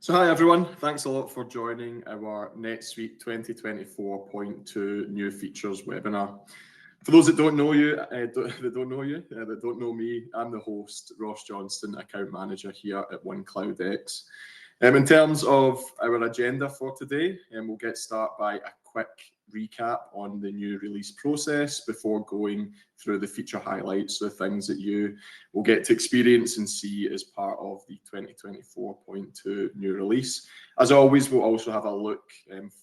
So hi everyone, thanks a lot for joining our NetSuite 2024.2 new features webinar. For those that don't know me, I'm the host, Ross Johnston, account manager here at OneCloudX. In terms of our agenda for today, we'll get started by a quick recap on the new release process before going through the feature highlights, the things that you will get to experience and see as part of the 2024.2 new release. As always, we'll also have a look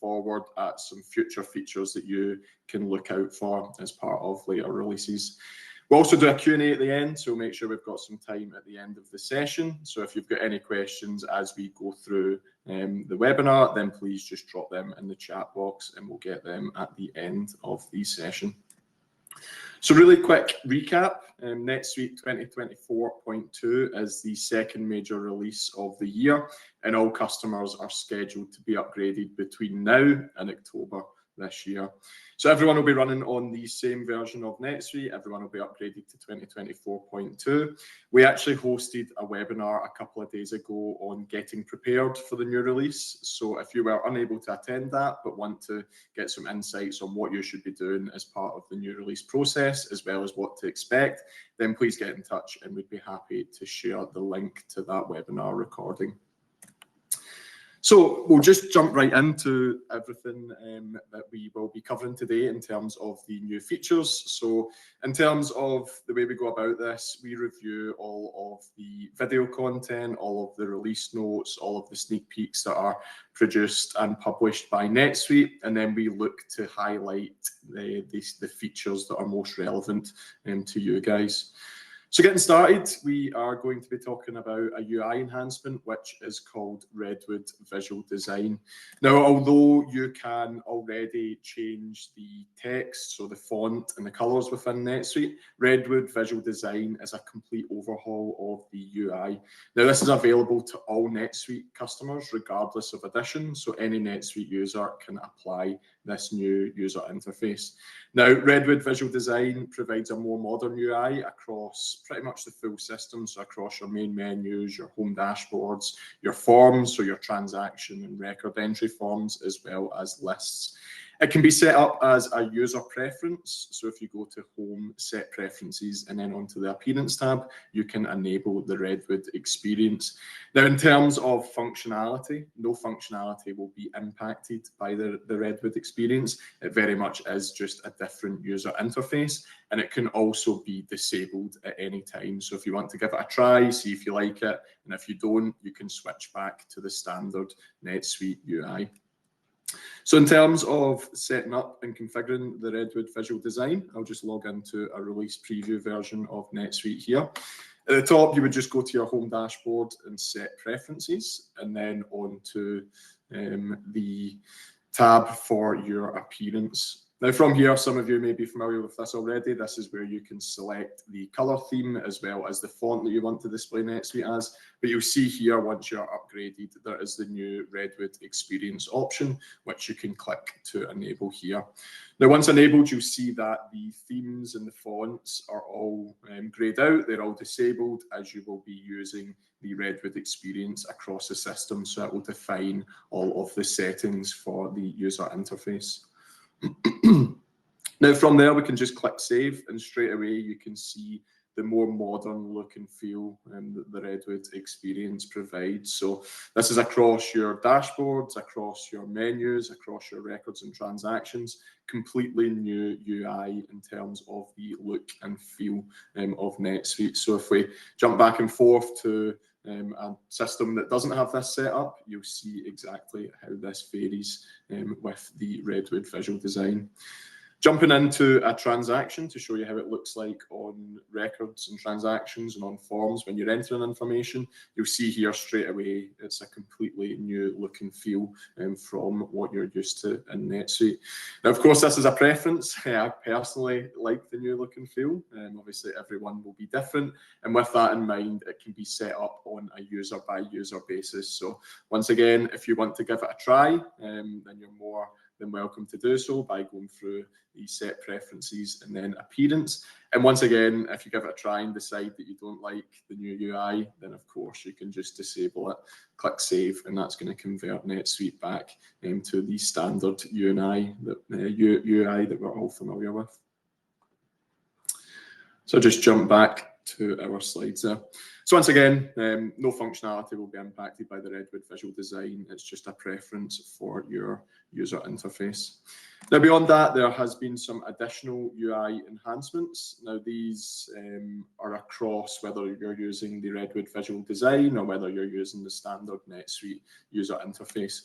forward at some future features that you can look out for as part of later releases. We'll also do a Q&A at the end, so make sure we've got some time at the end of the session. So if you've got any questions as we go through the webinar, then please just drop them in the chat box and we'll get them at the end of the session. So really quick recap, NetSuite 2024.2 is the second major release of the year, and all customers are scheduled to be upgraded between now and October this year. So everyone will be running on the same version of NetSuite. Everyone will be upgraded to 2024.2. We actually hosted a webinar a couple of days ago on getting prepared for the new release. So if you were unable to attend that, but want to get some insights on what you should be doing as part of the new release process, as well as what to expect, then please get in touch and we'd be happy to share the link to that webinar recording. So we'll just jump right into everything that we will be covering today in terms of the new features. So in terms of the way we go about this, we review all of the video content, all of the release notes, all of the sneak peeks that are produced and published by NetSuite, and then we look to highlight the features that are most relevant to you guys. So getting started, we are going to be talking about a UI enhancement, which is called Redwood Visual Design. Now, although you can already change the text, so the font and the colors within NetSuite, Redwood Visual Design is a complete overhaul of the UI. Now, this is available to all NetSuite customers, regardless of edition, so any NetSuite user can apply this new user interface. Now, Redwood Visual Design provides a more modern UI across pretty much the full system, so across your main menus, your home dashboards, your forms, so your transaction and record entry forms, as well as lists. It can be set up as a user preference. So if you go to Home, Set Preferences, and then onto the Appearance tab, you can enable the Redwood experience. Now, in terms of functionality, no functionality will be impacted by the Redwood experience. It very much is just a different user interface, and it can also be disabled at any time. So if you want to give it a try, see if you like it, and if you don't, you can switch back to the standard NetSuite UI. So in terms of setting up and configuring the Redwood Visual Design, I'll just log into a release preview version of NetSuite here. At the top, you would just go to your home dashboard and set preferences, and then onto the tab for your appearance. Now from here, some of you may be familiar with this already. This is where you can select the color theme as well as the font that you want to display NetSuite as. But you'll see here, once you're upgraded, there is the new Redwood experience option, which you can click to enable here. Now, once enabled, you'll see that the themes and the fonts are all grayed out. They're all disabled, as you will be using the Redwood experience across the system. So it will define all of the settings for the user interface. Now from there we can just click save, and straight away you can see the more modern look and feel that the Redwood experience provides. So this is across your dashboards, across your menus, across your records and transactions. Completely new UI in terms of the look and feel of NetSuite. So if we jump back and forth to a system that doesn't have this set up, you'll see exactly how this varies with the Redwood Visual Design. Jumping into a transaction to show you how it looks like on records and transactions and on forms when you're entering information, you'll see here straight away it's a completely new look and feel from what you're used to in NetSuite. Now, of course, this is a preference. I personally like the new look and feel. Obviously, everyone will be different. And with that in mind, it can be set up on a user-by-user basis. So once again, if you want to give it a try, then you're more then welcome to do so by going through the set preferences and then appearance. And once again, if you give it a try and decide that you don't like the new UI, then of course you can just disable it, click save, and that's going to convert NetSuite back to the standard UI that we're all familiar with. So just jump back to our slides there. So once again, no functionality will be impacted by the Redwood visual design. It's just a preference for your user interface. Now, beyond that, there has been some additional UI enhancements. Now, these are across whether you're using the Redwood visual design or whether you're using the standard NetSuite user interface.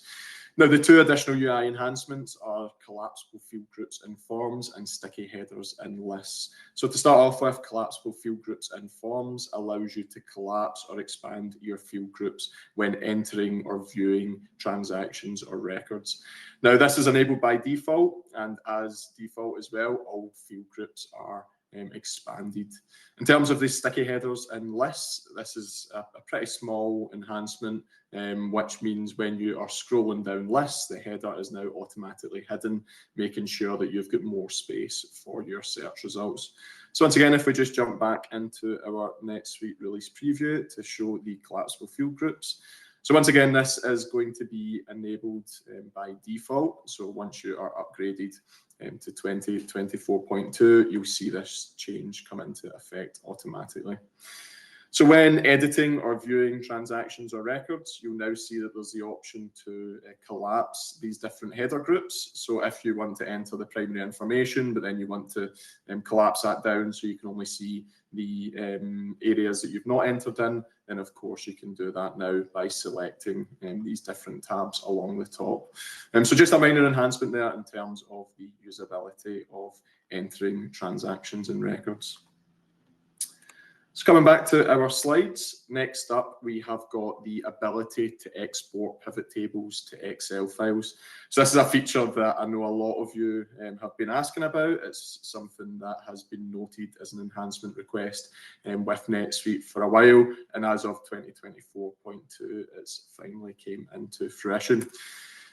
Now, the two additional UI enhancements are collapsible field groups in forms and sticky headers in lists. So to start off with, collapsible field groups in forms allows you to collapse or expand your field groups when entering or viewing transactions or records. Now, this is enabled by default, and as default as well, all field groups are expanded. In terms of the sticky headers and lists, this is a pretty small enhancement, which means when you are scrolling down lists, the header is now automatically hidden, making sure that you've got more space for your search results. So once again, if we just jump back into our NetSuite release preview to show the collapsible field groups. So once again, this is going to be enabled by default. So once you are upgraded to 2024.2, you'll see this change come into effect automatically. So when editing or viewing transactions or records, you'll now see that there's the option to collapse these different header groups. So if you want to enter the primary information, but then you want to collapse that down so you can only see the areas that you've not entered in, then of course you can do that now by selecting these different tabs along the top. So just a minor enhancement there in terms of the usability of entering transactions and records. So coming back to our slides, next up we have got the ability to export pivot tables to Excel files. So this is a feature that I know a lot of you have been asking about. It's something that has been noted as an enhancement request with NetSuite for a while, and as of 2024.2, it's finally came into fruition.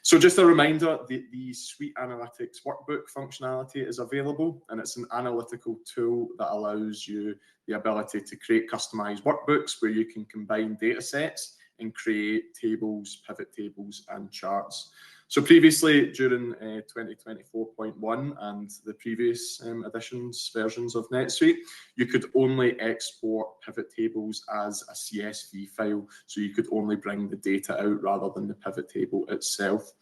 So just a reminder, the Suite Analytics Workbook functionality is available, and it's an analytical tool that allows you the ability to create customized workbooks where you can combine data sets and create tables, pivot tables, and charts. So previously, during 2024.1 and the previous versions of NetSuite, you could only export pivot tables as a CSV file. So you could only bring the data out rather than the pivot table itself.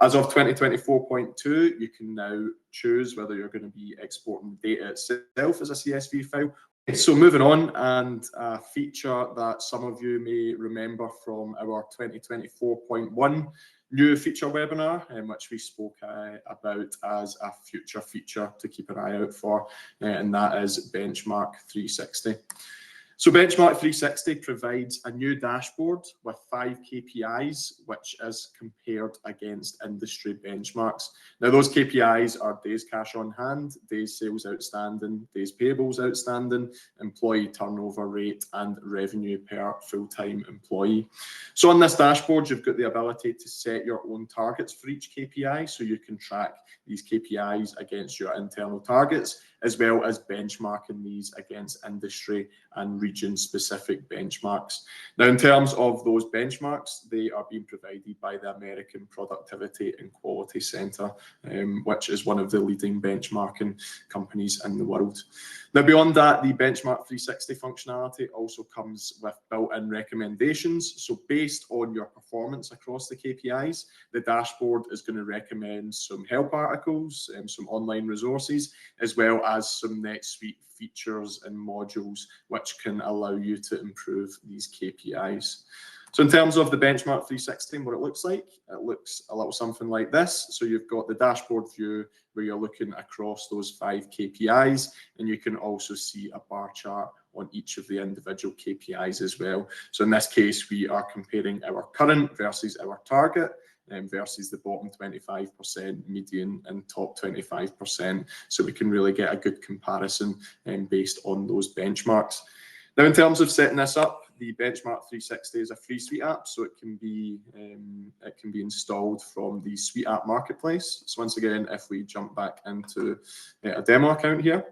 As of 2024.2, you can now choose whether you're going to be exporting the data itself as a CSV file. So moving on, and a feature that some of you may remember from our 2024.1 new feature webinar, in which we spoke about as a future feature to keep an eye out for, and that is Benchmark 360. So Benchmark 360 provides a new dashboard with 5 KPIs, which is compared against industry benchmarks. Now, those KPIs are days cash on hand, days sales outstanding, days payables outstanding, employee turnover rate, and revenue per full-time employee. So on this dashboard, you've got the ability to set your own targets for each KPI, so you can track these KPIs against your internal targets, as well as benchmarking these against industry and region-specific benchmarks. Now, in terms of those benchmarks, they are being provided by the American Productivity and Quality Center, which is one of the leading benchmarking companies in the world. Now, beyond that, the Benchmark 360 functionality also comes with built-in recommendations. So based on your performance across the KPIs, the dashboard is going to recommend some help articles, some online resources, as well as some NetSuite features and modules which can allow you to improve these KPIs. So in terms of the Benchmark 360 and what it looks like, it looks a little something like this. So you've got the dashboard view where you're looking across those 5 KPIs, and you can also see a bar chart on each of the individual KPIs as well. So in this case, we are comparing our current versus our target, versus the bottom 25%, median, and top 25%. So we can really get a good comparison based on those benchmarks. Now, in terms of setting this up, the Benchmark 360 is a free Suite app, so it can be installed from the Suite app marketplace. So once again, if we jump back into a demo account here,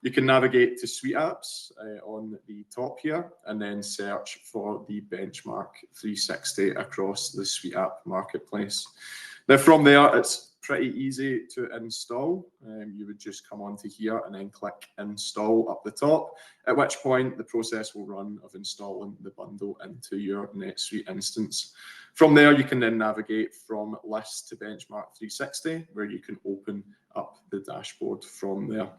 you can navigate to Suite apps on the top here, and then search for the Benchmark 360 across the Suite app marketplace. Now from there, it's pretty easy to install. You would just come onto here and then click install up the top, at which point the process will run of installing the bundle into your NetSuite instance. From there, you can then navigate from list to Benchmark 360, where you can open up the dashboard from there.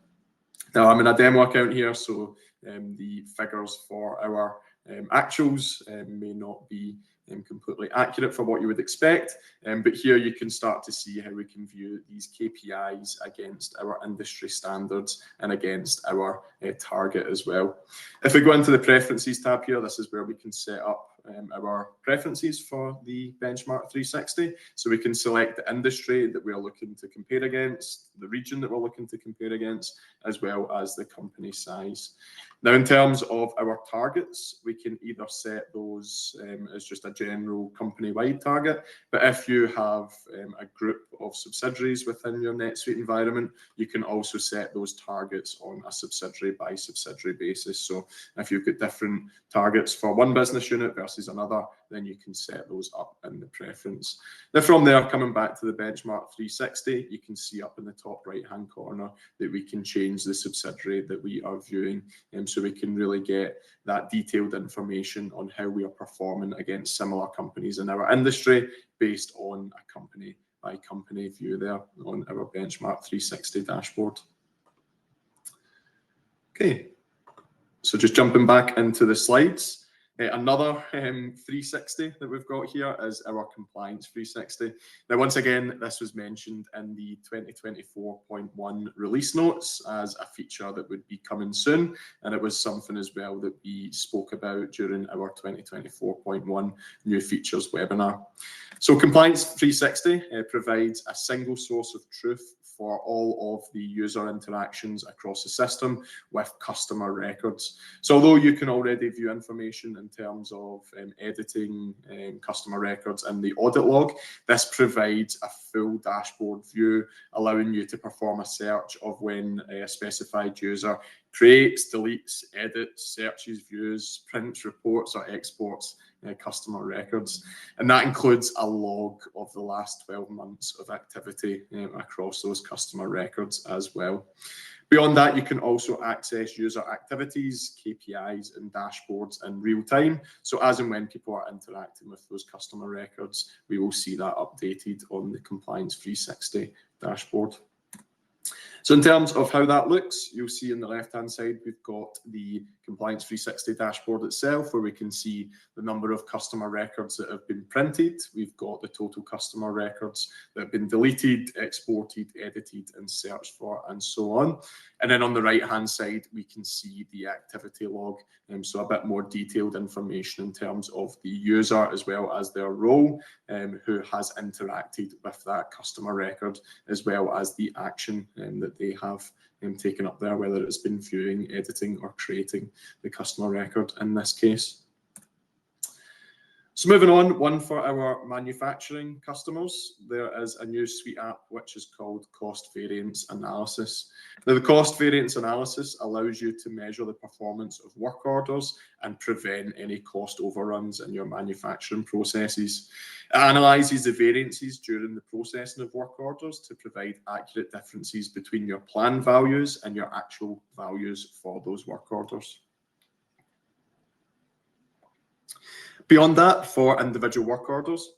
Now I'm in a demo account here, so the figures for our actuals may not be completely accurate for what you would expect, but here you can start to see how we can view these KPIs against our industry standards and against our target as well. If we go into the preferences tab here, this is where we can set up our preferences for the Benchmark 360. So we can select the industry that we are looking to compare against, the region that we're looking to compare against, as well as the company size. Now, in terms of our targets, we can either set those as just a general company-wide target, but if you have a group of subsidiaries within your NetSuite environment, you can also set those targets on a subsidiary by subsidiary basis. So if you've got different targets for one business unit versus another, then you can set those up in the preference. Now from there, coming back to the Benchmark 360, you can see up in the top right-hand corner that we can change the subsidiary that we are viewing, so we can really get that detailed information on how we are performing against similar companies in our industry based on a company by company view there on our Benchmark 360 dashboard. Okay, so just jumping back into the slides. Another 360 that we've got here is our Compliance 360. Now, once again, this was mentioned in the 2024.1 release notes as a feature that would be coming soon, and it was something as well that we spoke about during our 2024.1 new features webinar. So Compliance 360 provides a single source of truth for all of the user interactions across the system with customer records. So although you can already view information in terms of editing customer records in the audit log, this provides a full dashboard view, allowing you to perform a search of when a specified user creates, deletes, edits, searches, views, prints, reports, or exports customer records. And that includes a log of the last 12 months of activity across those customer records as well. Beyond that, you can also access user activities, KPIs, and dashboards in real time. So as and when people are interacting with those customer records, we will see that updated on the Compliance 360 dashboard. So in terms of how that looks, you'll see on the left-hand side, we've got the Compliance 360 dashboard itself, where we can see the number of customer records that have been printed. We've got the total customer records that have been deleted, exported, edited, and searched for, and so on. And then on the right-hand side, we can see the activity log, so a bit more detailed information in terms of the user as well as their role, who has interacted with that customer record, as well as the action that they have taken up there, whether it's been viewing, editing, or creating the customer record in this case. So moving on, one for our manufacturing customers, there is a new Suite app which is called Cost Variance Analysis. Now, the Cost Variance Analysis allows you to measure the performance of work orders and prevent any cost overruns in your manufacturing processes. It analyses the variances during the processing of work orders to provide accurate differences between your planned values and your actual values for those work orders. Beyond that, for individual work orders,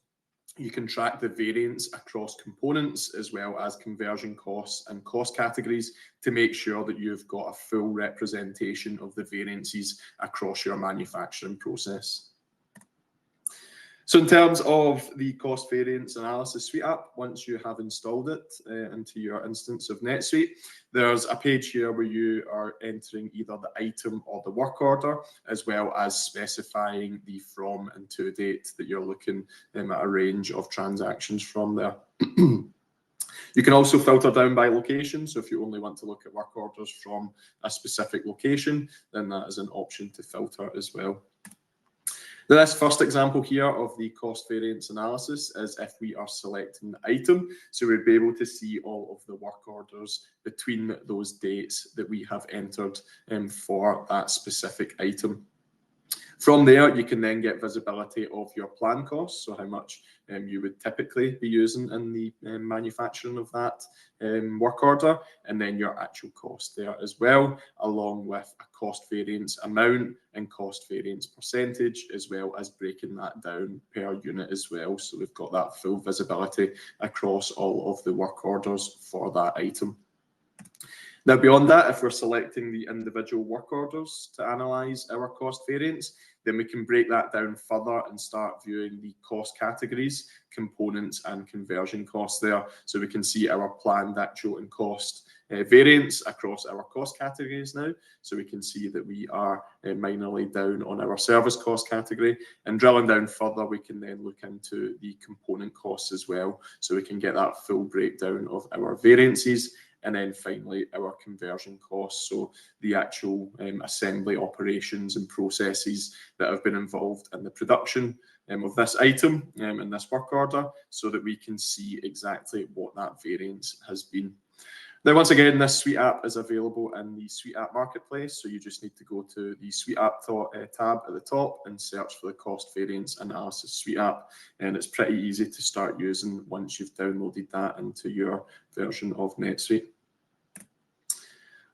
you can track the variance across components as well as conversion costs and cost categories to make sure that you've got a full representation of the variances across your manufacturing process. So in terms of the Cost Variance Analysis Suite app, once you have installed it into your instance of NetSuite, there's a page here where you are entering either the item or the work order, as well as specifying the from and to date that you're looking at a range of transactions from there. You can also filter down by location. So if you only want to look at work orders from a specific location, then that is an option to filter as well. This first example here of the cost variance analysis is if we are selecting the item. So we'd be able to see all of the work orders between those dates that we have entered for that specific item. From there, you can then get visibility of your plan costs, so how much you would typically be using in the manufacturing of that work order, and then your actual cost there as well, along with a cost variance amount and cost variance percentage, as well as breaking that down per unit as well. So we've got that full visibility across all of the work orders for that item. Now, beyond that, if we're selecting the individual work orders to analyse our cost variance, then we can break that down further and start viewing the cost categories, components and conversion costs there. So we can see our planned, actual and cost variance across our cost categories now. So we can see that we are minorly down on our service cost category, and drilling down further, we can then look into the component costs as well. So we can get that full breakdown of our variances. And then finally, our conversion costs, so the actual assembly operations and processes that have been involved in the production of this item in this work order, so that we can see exactly what that variance has been. Now, once again, this Suite App is available in the Suite App Marketplace, so you just need to go to the Suite App tab at the top and search for the Cost Variance Analysis Suite App, and it's pretty easy to start using once you've downloaded that into your version of NetSuite.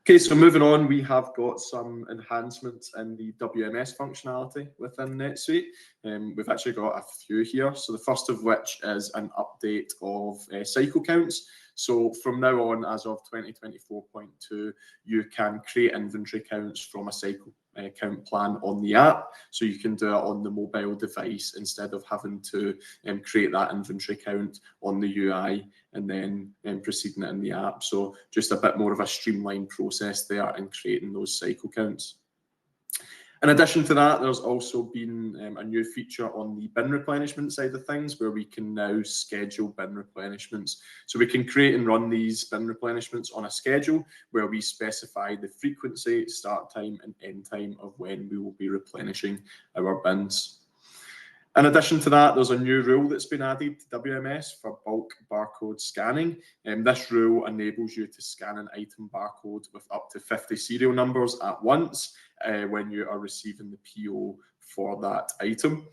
Okay, so moving on, we have got some enhancements in the WMS functionality within NetSuite. We've actually got a few here. So the first of which is an update of cycle counts. So from now on, as of 2024.2, you can create inventory counts from a cycle count plan on the app. So you can do it on the mobile device instead of having to create that inventory count on the UI and then proceeding it in the app. So just a bit more of a streamlined process there in creating those cycle counts. In addition to that, there's also been a new feature on the bin replenishment side of things, where we can now schedule bin replenishments. So we can create and run these bin replenishments on a schedule where we specify the frequency, start time and end time of when we will be replenishing our bins. In addition to that, there's a new rule that's been added to WMS for bulk barcode scanning. This rule enables you to scan an item barcode with up to 50 serial numbers at once when you are receiving the PO for that item.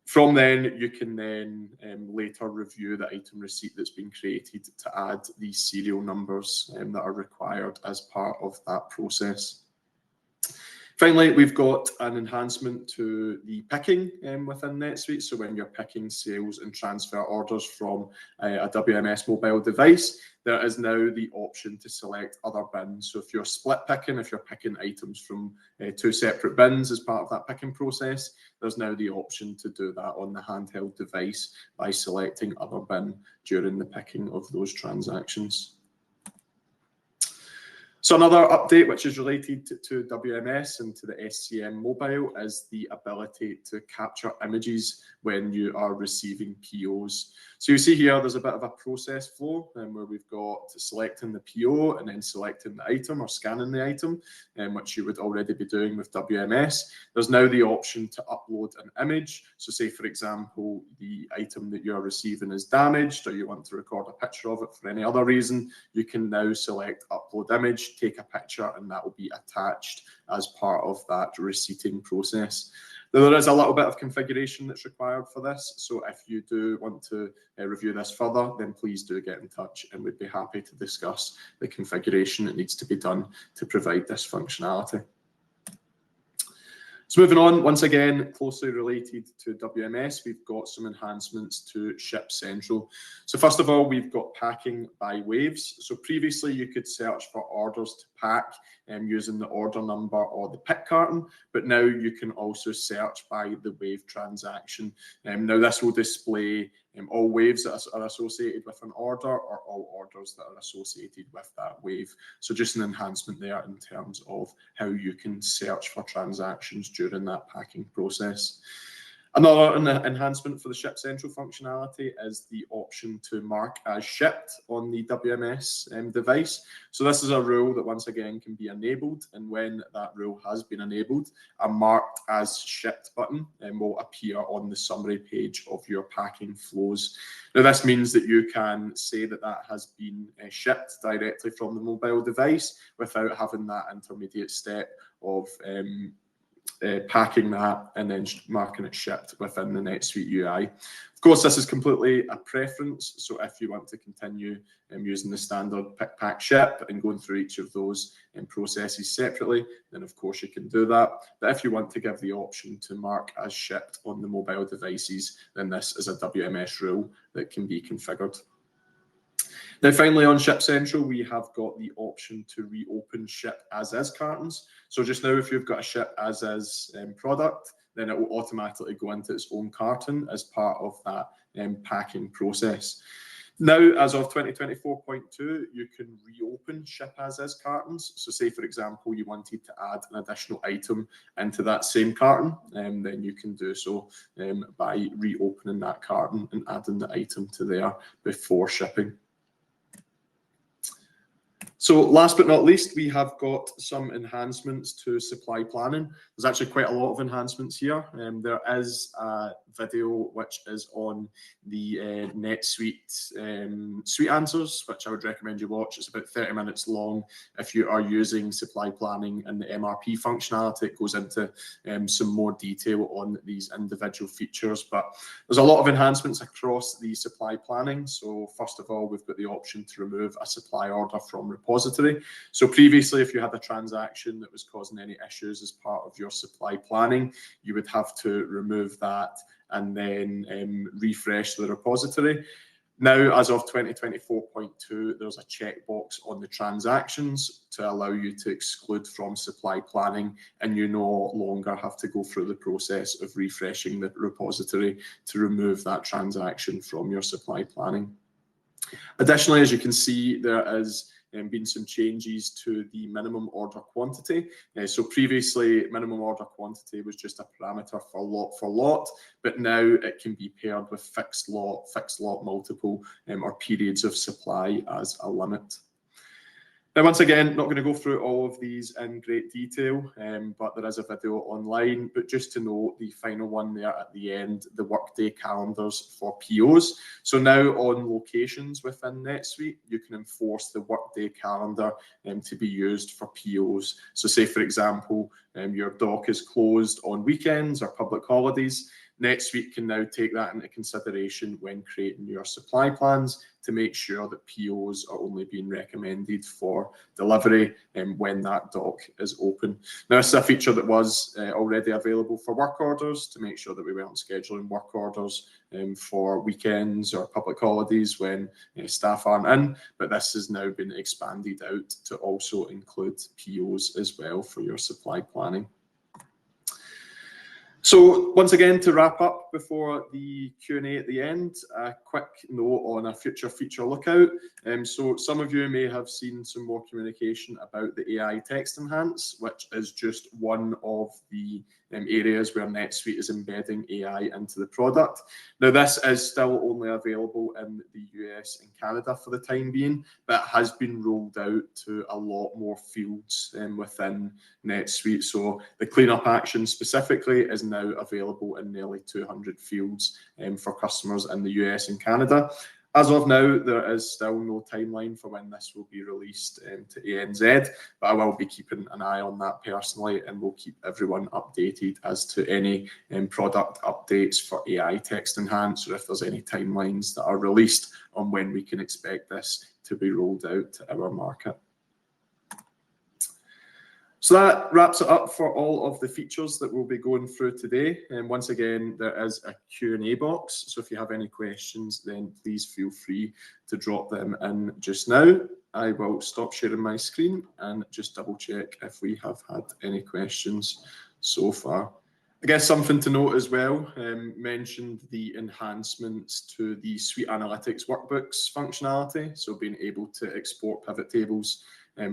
From then, you can then later review the item receipt that's been created to add these serial numbers that are required as part of that process. Finally, we've got an enhancement to the picking within NetSuite. So when you're picking sales and transfer orders from a WMS mobile device, there is now the option to select other bins. So if you're split picking, if you're picking items from two separate bins as part of that picking process, there's now the option to do that on the handheld device by selecting other bin during the picking of those transactions. So another update which is related to WMS and to the SCM mobile is the ability to capture images when you are receiving POs. So you see here there's a bit of a process flow where we've got selecting the PO and then selecting the item or scanning the item, which you would already be doing with WMS. There's now the option to upload an image. So say, for example, the item that you're receiving is damaged or you want to record a picture of it for any other reason, you can now select upload image, take a picture, and that will be attached as part of that receipting process. There is a little bit of configuration that's required for this, so if you do want to review this further, then please do get in touch and we'd be happy to discuss the configuration that needs to be done to provide this functionality. So moving on, once again, closely related to WMS, we've got some enhancements to Ship Central. So first of all, we've got packing by waves. So previously you could search for orders to pack using the order number or the pick carton, but now you can also search by the wave transaction. Now this will display all waves that are associated with an order or all orders that are associated with that wave. So just an enhancement there in terms of how you can search for transactions during that packing process. Another enhancement for the Ship Central functionality is the option to mark as shipped on the WMS device. So this is a rule that once again can be enabled, and when that rule has been enabled, a marked as shipped button will appear on the summary page of your packing flows. Now this means that you can say that that has been shipped directly from the mobile device without having that intermediate step of packing that and then marking it shipped within the NetSuite UI. Of course, this is completely a preference. So if you want to continue using the standard pick, pack, ship and going through each of those processes separately, then of course you can do that. But if you want to give the option to mark as shipped on the mobile devices, then this is a WMS rule that can be configured. Now, finally, on Ship Central, we have got the option to reopen ship as is cartons. So just now, if you've got a ship as is product, then it will automatically go into its own carton as part of that packing process. Now, as of 2024.2, you can reopen ship as is cartons. So say, for example, you wanted to add an additional item into that same carton, then you can do so by reopening that carton and adding the item to there before shipping. So last but not least, we have got some enhancements to supply planning. There's actually quite a lot of enhancements here. There is a video which is on the NetSuite Suite Answers, which I would recommend you watch. It's about 30 minutes long. If you are using supply planning and the MRP functionality, it goes into some more detail on these individual features. But there's a lot of enhancements across the supply planning. So first of all, we've got the option to remove a supply order from repository. So previously, if you had a transaction that was causing any issues as part of your supply planning, you would have to remove that and then refresh the repository. Now, as of 2024.2, there's a checkbox on the transactions to allow you to exclude from supply planning, and you no longer have to go through the process of refreshing the repository to remove that transaction from your supply planning. Additionally, as you can see, there has been some changes to the minimum order quantity. So previously, minimum order quantity was just a parameter for lot, but now it can be paired with fixed lot multiple, or periods of supply as a limit. Now, once again, not going to go through all of these in great detail, but there is a video online. But just to note, the final one there at the end, the workday calendars for POs. So now on locations within NetSuite, you can enforce the workday calendar to be used for POs. So say, for example, your dock is closed on weekends or public holidays. NetSuite can now take that into consideration when creating your supply plans to make sure that POs are only being recommended for delivery when that dock is open. Now, this is a feature that was already available for work orders to make sure that we weren't scheduling work orders for weekends or public holidays when staff aren't in, but this has now been expanded out to also include POs as well for your supply planning. So once again, to wrap up before the Q&A at the end, a quick note on a future feature lookout. So some of you may have seen some more communication about the AI Text Enhance, which is just one of the areas where NetSuite is embedding AI into the product. Now, this is still only available in the US and Canada for the time being, but it has been rolled out to a lot more fields within NetSuite. So the cleanup action specifically is now available in nearly 200 fields for customers in the US and Canada. As of now, there is still no timeline for when this will be released to ANZ, but I will be keeping an eye on that personally, and we'll keep everyone updated as to any product updates for AI Text Enhance, or if there's any timelines that are released on when we can expect this to be rolled out to our market. So that wraps it up for all of the features that we'll be going through today. And once again, there is a Q&A box. So if you have any questions, then please feel free to drop them in just now. I will stop sharing my screen and just double check if we have had any questions so far. I guess something to note as well, mentioned the enhancements to the Suite Analytics workbooks functionality. So being able to export pivot tables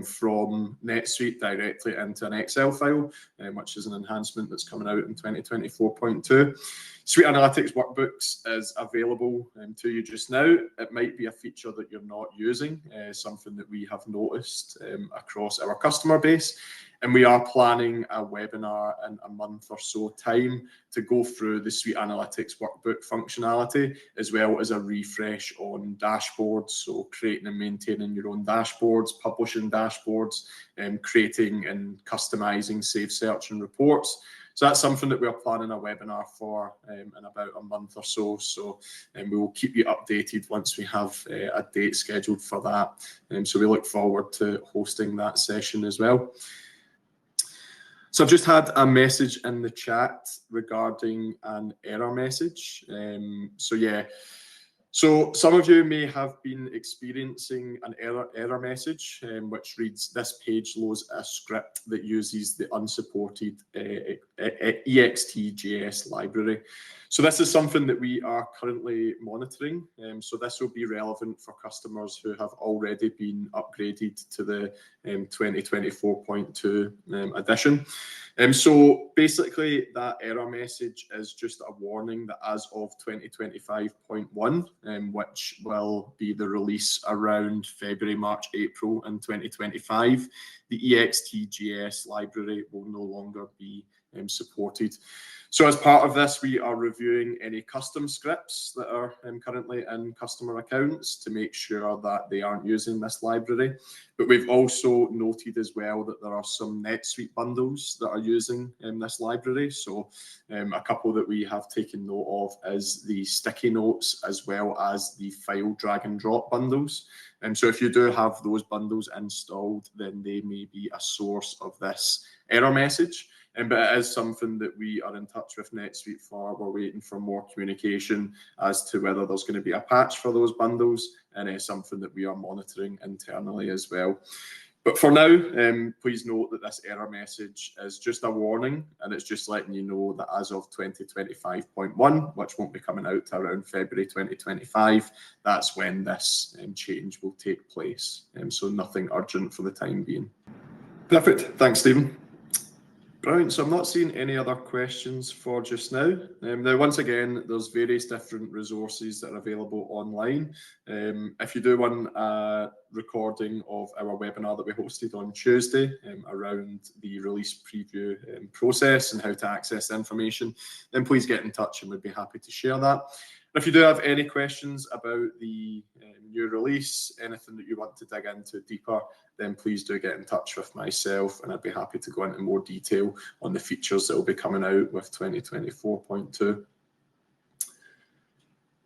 from NetSuite directly into an Excel file, which is an enhancement that's coming out in 2024.2. Suite Analytics Workbooks is available to you just now. It might be a feature that you're not using, something that we have noticed across our customer base. And we are planning a webinar in a month or so time to go through the Suite Analytics Workbook functionality, as well as a refresh on dashboards. So creating and maintaining your own dashboards, publishing dashboards, and creating and customizing Save Search and reports. So that's something that we're planning a webinar for in about a month or so. So we will keep you updated once we have a date scheduled for that. So we look forward to hosting that session as well. So I've just had a message in the chat regarding an error message. So some of you may have been experiencing an error message, which reads, "This page loads a script that uses the unsupported EXTJS library." So this is something that we are currently monitoring. So this will be relevant for customers who have already been upgraded to the 2024.2 edition. So basically that error message is just a warning that as of 2025.1, which will be the release around February, March, April in 2025, the EXTJS library will no longer be supported. So as part of this, we are reviewing any custom scripts that are currently in customer accounts to make sure that they aren't using this library. But we've also noted as well that there are some NetSuite bundles that are using this library. So a couple that we have taken note of is the sticky notes as well as the file drag and drop bundles. So if you do have those bundles installed, then they may be a source of this error message. But it is something that we are in touch with NetSuite for. We're waiting for more communication as to whether there's going to be a patch for those bundles, and it's something that we are monitoring internally as well. But for now, please note that this error message is just a warning, and it's just letting you know that as of 2025.1, which won't be coming out to around February 2025, that's when this change will take place. So nothing urgent for the time being. Perfect. Thanks, Stephen. Brilliant. So I'm not seeing any other questions for just now. Now, once again, there's various different resources that are available online. If you do want a recording of our webinar that we hosted on Tuesday around the release preview process and how to access the information, then please get in touch and we'd be happy to share that. If you do have any questions about the new release, anything that you want to dig into deeper, then please do get in touch with myself and I'd be happy to go into more detail on the features that will be coming out with 2024.2.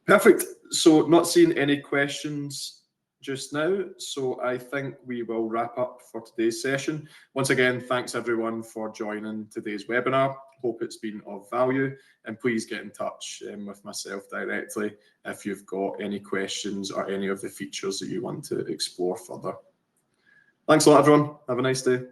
Perfect. So not seeing any questions just now, so I think we will wrap up for today's session. Once again, thanks everyone for joining today's webinar. Hope it's been of value, and please get in touch with myself directly if you've got any questions or any of the features that you want to explore further. Thanks a lot, everyone. Have a nice day.